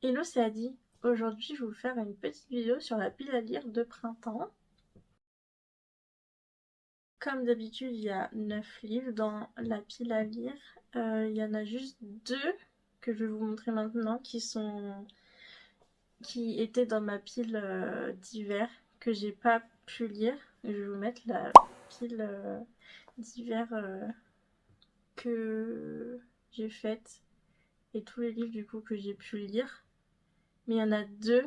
Hello, c'est Adi. Aujourd'hui, je vais vous faire une petite vidéo sur la pile à lire de printemps. Comme d'habitude, il y a 9 livres dans la pile à lire. Il y en a juste 2 que je vais vous montrer maintenant qui étaient dans ma pile d'hiver que j'ai pas pu lire. Je vais vous mettre la pile d'hiver que j'ai faite et tous les livres du coup que j'ai pu lire. Mais il y en a 2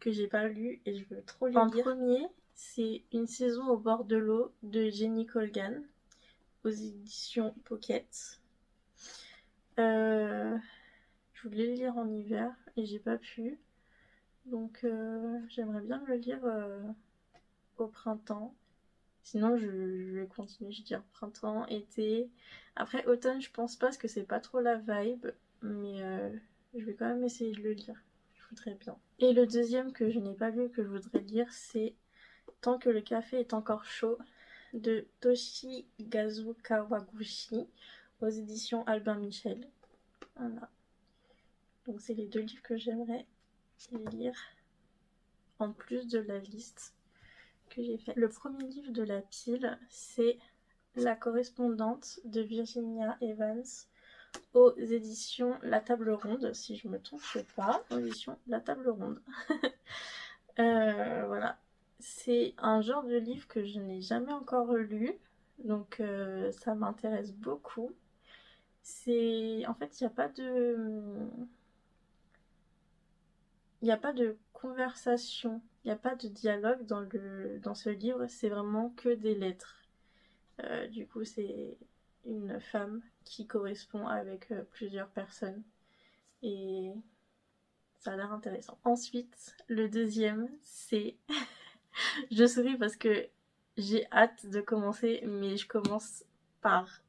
que j'ai pas lus et je veux trop les lire. En premier, c'est Une saison au bord de l'eau de Jenny Colgan aux éditions Pocket. Je voulais le lire en hiver et j'ai pas pu. Donc j'aimerais bien le lire au printemps. Sinon je vais continuer, je veux dire printemps, été. Après automne je pense pas parce que c'est pas trop la vibe. Mais je vais quand même essayer de le lire. Je voudrais bien. Et le deuxième que je n'ai pas lu que je voudrais lire, c'est Tant que le café est encore chaud de Toshigazu Kawaguchi aux éditions Albin Michel. Voilà. Donc c'est les 2 livres que j'aimerais lire en plus de la liste que j'ai faite. Le premier livre de la pile, c'est La correspondante de Virginia Evans aux éditions La Table Ronde, si je me trompe pas, aux éditions La Table Ronde. Voilà. C'est un genre de livre que je n'ai jamais encore lu, donc ça m'intéresse beaucoup. En fait, il n'y a pas de conversation, il n'y a pas de dialogue dans ce livre, c'est vraiment que des lettres. Du coup, c'est une femme qui correspond avec plusieurs personnes et ça a l'air intéressant. Ensuite, le deuxième, c'est je souris parce que j'ai hâte de commencer, mais je commence par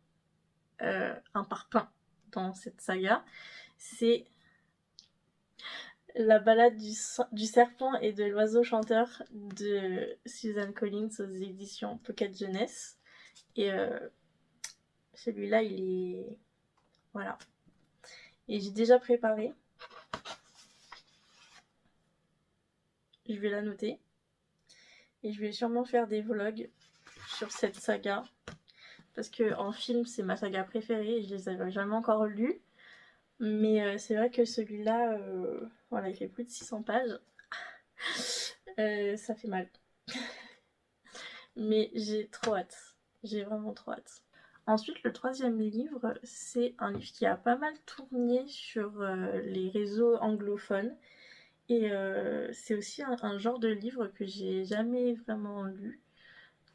un parpaing dans cette saga. C'est La balade du serpent et de l'oiseau chanteur de Suzanne Collins aux éditions Pocket Jeunesse. Et celui-là, il est... Voilà. Et j'ai déjà préparé. Je vais la noter. Et je vais sûrement faire des vlogs sur cette saga. Parce que en film, c'est ma saga préférée et je les avais jamais encore lus. Mais c'est vrai que celui-là, voilà, il fait plus de 600 pages. Ça fait mal. Mais j'ai trop hâte. J'ai vraiment trop hâte. Ensuite, le troisième livre, c'est un livre qui a pas mal tourné sur les réseaux anglophones. Et c'est aussi un genre de livre que j'ai jamais vraiment lu.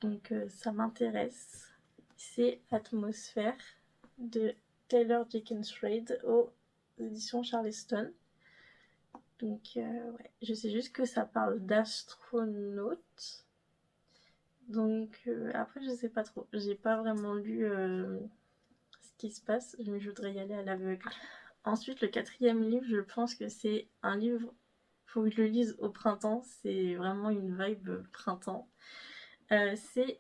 Donc ça m'intéresse. C'est Atmosphère de Taylor Jenkins Reid aux éditions Charleston. Donc ouais, je sais juste que ça parle d'astronautes. Donc après je sais pas trop. J'ai pas vraiment lu ce qui se passe, mais je voudrais y aller à l'aveugle. Ensuite le quatrième livre, je pense que c'est un livre, faut que je le lise au printemps, c'est vraiment une vibe printemps. C'est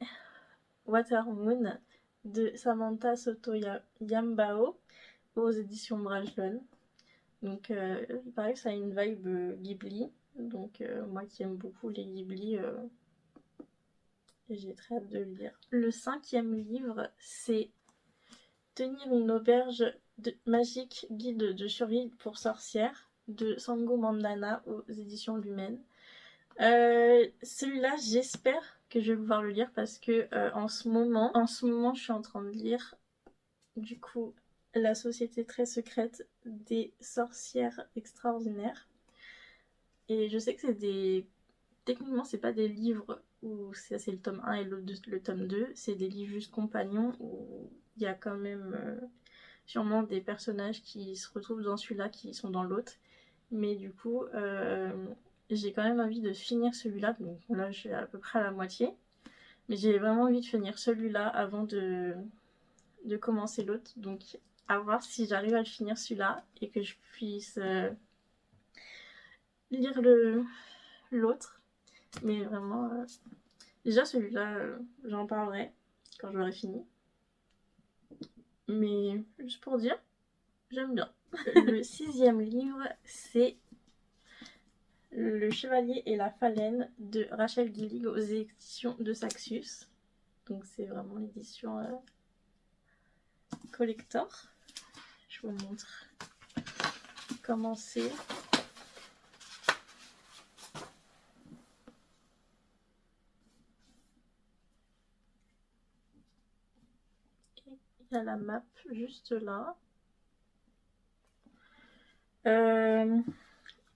Watermoon de Samantha Soto Yambao aux éditions Brajlon. Donc il paraît que ça a une vibe Ghibli. Donc moi qui aime beaucoup les Ghibli, j'ai très hâte de le lire. Le cinquième livre, c'est Tenir une auberge magique, guide de survie pour sorcières de Sango Mandana aux éditions Lumen. Celui-là, j'espère que je vais pouvoir le lire parce que en ce moment, je suis en train de lire du coup La société très secrète des sorcières extraordinaires. Et je sais que c'est des... Techniquement, c'est pas des livres où c'est le tome 1 et le tome 2, c'est des livres juste compagnons où il y a quand même sûrement des personnages qui se retrouvent dans celui-là qui sont dans l'autre. Mais du coup, j'ai quand même envie de finir celui-là. Donc là, je suis à peu près à la moitié. Mais j'ai vraiment envie de finir celui-là avant de commencer l'autre. Donc à voir si j'arrive à le finir celui-là et que je puisse lire l'autre. Mais vraiment, déjà celui-là, j'en parlerai quand j'aurai fini. Mais juste pour dire, j'aime bien. Le sixième livre, c'est Le Chevalier et la Phalène de Rachel Gillig aux éditions de Saxius. Donc c'est vraiment l'édition collector. Je vous montre comment c'est. Et il y a la map juste là.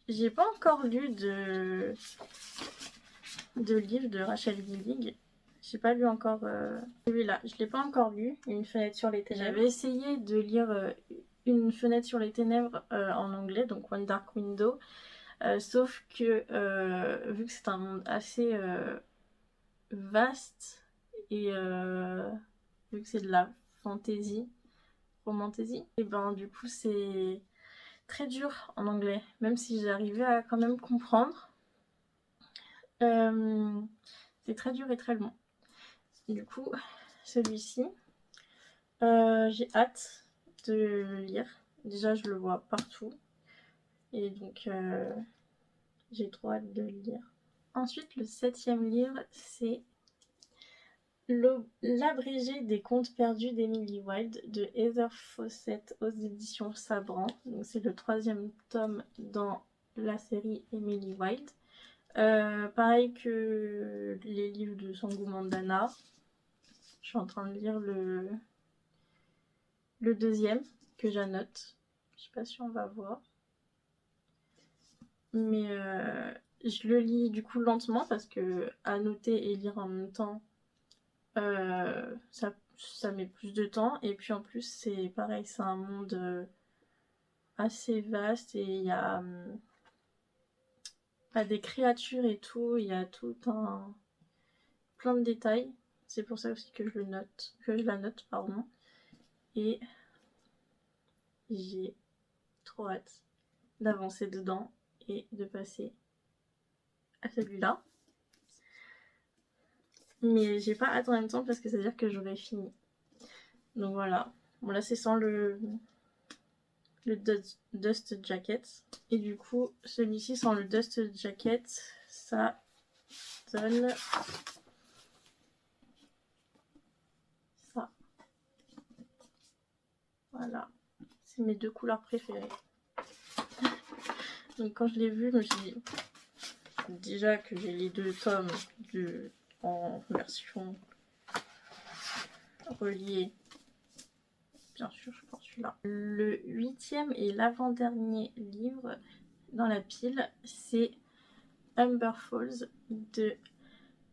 J'ai pas encore lu de livre de Rachel Gillig. J'ai pas lu encore celui-là. Je l'ai pas encore lu, Une fenêtre sur les ténèbres. J'avais essayé de lire Une fenêtre sur les ténèbres en anglais, donc One Dark Window. Sauf que vu que c'est un monde assez vaste et vu que c'est de la fantasy, romantasy, et ben du coup c'est très dur en anglais, même si j'arrivais à quand même comprendre. C'est très dur et très long. Du coup, celui-ci, j'ai hâte de le lire. Déjà, je le vois partout. Et donc, j'ai trop hâte de le lire. Ensuite, le 7e livre, c'est L'abrégé des contes perdus d'Emily Wilde de Heather Fawcett aux éditions Sabran. Donc, c'est le 3e tome dans la série Emily Wilde. Pareil que les livres de Sangu Mandana. Je suis en train de lire le 2e que j'annote. Je sais pas si on va voir. Mais je le lis du coup lentement parce que annoter et lire en même temps, ça met plus de temps. Et puis en plus, c'est pareil, c'est un monde assez vaste et il y a des créatures et tout. Il y a tout un plein de détails. C'est pour ça aussi que je la note, pardon. Et j'ai trop hâte d'avancer dedans et de passer à celui-là. Mais j'ai pas hâte en même temps parce que ça veut dire que j'aurai fini. Donc voilà. Bon là c'est sans le Dust Jacket. Et du coup celui-ci sans le Dust Jacket, ça donne ça. Voilà. C'est mes 2 couleurs préférées. Donc quand je l'ai vu, je me suis dit déjà que j'ai les 2 tomes en version reliée. Bien sûr, je prends celui-là. Le 8e et l'avant-dernier livre dans la pile, c'est Humber Falls de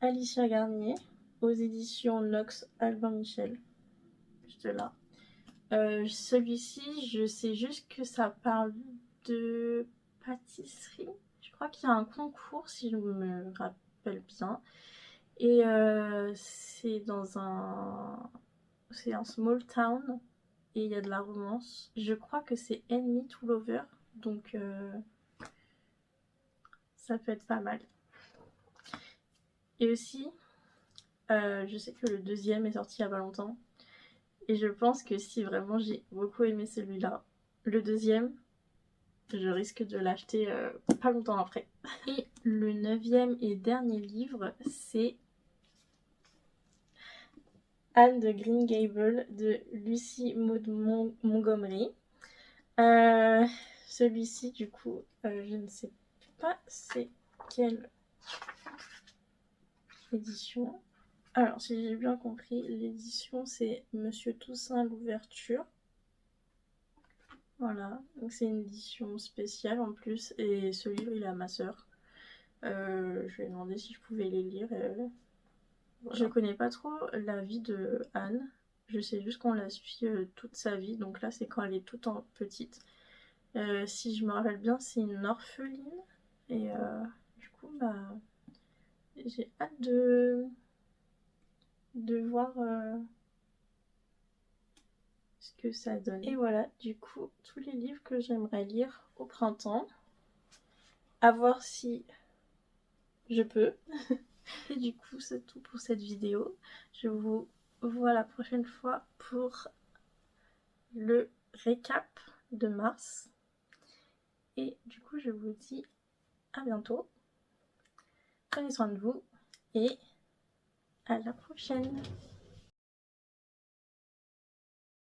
Alicia Garnier aux éditions Nox Albin Michel. Juste là. Celui-ci, je sais juste que ça parle de pâtisserie. Je crois qu'il y a un concours, si je me rappelle bien. Et c'est dans c'est un small town et il y a de la romance. Je crois que c'est Enemy to Lover, donc ça peut être pas mal. Et aussi, je sais que le 2e est sorti il y a pas longtemps. Et je pense que si vraiment j'ai beaucoup aimé celui-là, le 2e, je risque de l'acheter pas longtemps après. Et le 9e et dernier livre, c'est Anne de Green Gables de Lucy Maud Montgomery. Celui-ci, du coup, je ne sais pas c'est quelle édition. Alors, si j'ai bien compris, l'édition c'est Monsieur Toussaint l'ouverture. Voilà, donc c'est une édition spéciale en plus, et ce livre il est à ma sœur. Je lui ai demandé si je pouvais les lire. Voilà. Je connais pas trop la vie de Anne, je sais juste qu'on la suit toute sa vie, donc là c'est quand elle est toute petite. Si je me rappelle bien, c'est une orpheline, et du coup, bah, j'ai hâte de voir ce que ça donne. Et voilà, du coup, tous les livres que j'aimerais lire au printemps. À voir si je peux. Et du coup, c'est tout pour cette vidéo. Je vous vois la prochaine fois pour le récap de mars. Et du coup, je vous dis à bientôt. Prenez soin de vous et à la prochaine.